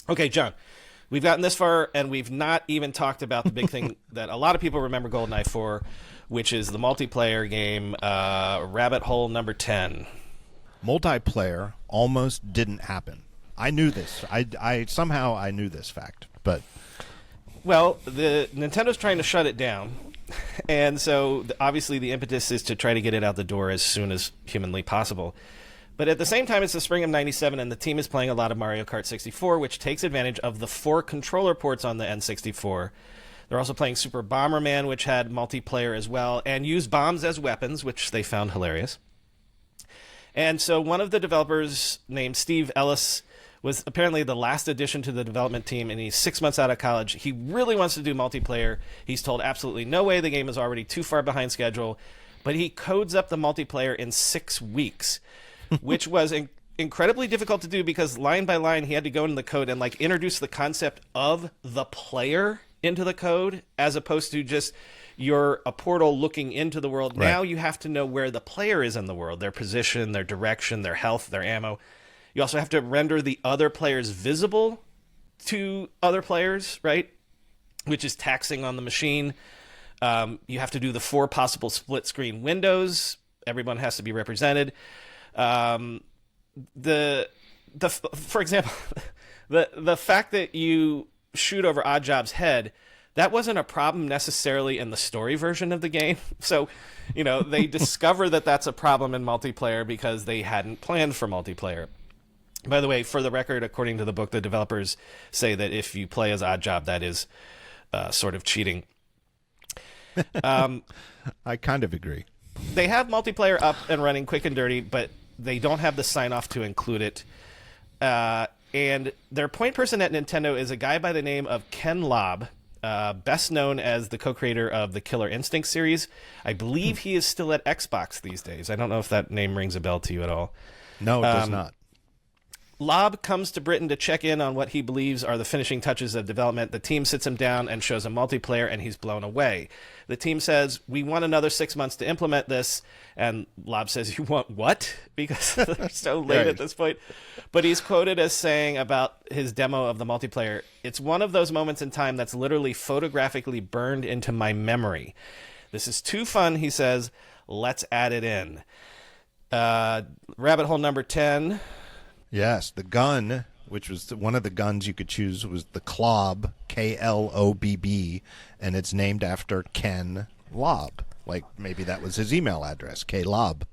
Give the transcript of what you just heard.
Okay, John, we've gotten this far, and we've not even talked about the big thing that a lot of people remember Goldeneye for, which is the multiplayer game, Rabbit Hole number 10. Multiplayer almost didn't happen. I knew this. I somehow I knew this fact, but well, the Nintendo's trying to shut it down, and so obviously the impetus is to try to get it out the door as soon as humanly possible. But at the same time, it's the spring of '97, and the team is playing a lot of Mario Kart 64, which takes advantage of the 4 controller ports on the N64. They're also playing Super Bomberman, which had multiplayer as well, and used bombs as weapons, which they found hilarious. And so one of the developers, named Steve Ellis, was apparently the last addition to the development team, and he's 6 months out of college. He really wants to do multiplayer. He's told absolutely no way, the game is already too far behind schedule, but he codes up the multiplayer in 6 weeks, which was incredibly difficult to do because line by line he had to go into the code and like introduce the concept of the player into the code, as opposed to just you're a portal looking into the world. Right. Now you have to know where the player is in the world, their position, their direction, their health, their ammo. You also have to render the other players visible to other players, right? Which is taxing on the machine. You have to do the 4 possible split screen windows. Everyone has to be represented. For example, the fact that you shoot over Oddjob's head, that wasn't a problem necessarily in the story version of the game. So, they discover that that's a problem in multiplayer because they hadn't planned for multiplayer. By the way, for the record, according to the book, the developers say that if you play as Oddjob, that is sort of cheating. I kind of agree. They have multiplayer up and running quick and dirty, but they don't have the sign-off to include it. And their point person at Nintendo is a guy by the name of Ken Lobb, best known as the co-creator of the Killer Instinct series. I believe he is still at Xbox these days. I don't know if that name rings a bell to you at all. No, it does not. Lobb comes to Britain to check in on what he believes are the finishing touches of development. The team sits him down and shows him multiplayer, and he's blown away. The team says, we want another 6 months to implement this. And Lobb says, you want what? Because they're so late at this point. But he's quoted as saying about his demo of the multiplayer, it's one of those moments in time that's literally photographically burned into my memory. This is too fun, he says. Let's add it in. Rabbit Hole number 10. Yes, the gun, which was one of the guns you could choose, was the Klobb, K-L-O-B-B, and it's named after Ken Lobb. Like maybe that was his email address, Klobb.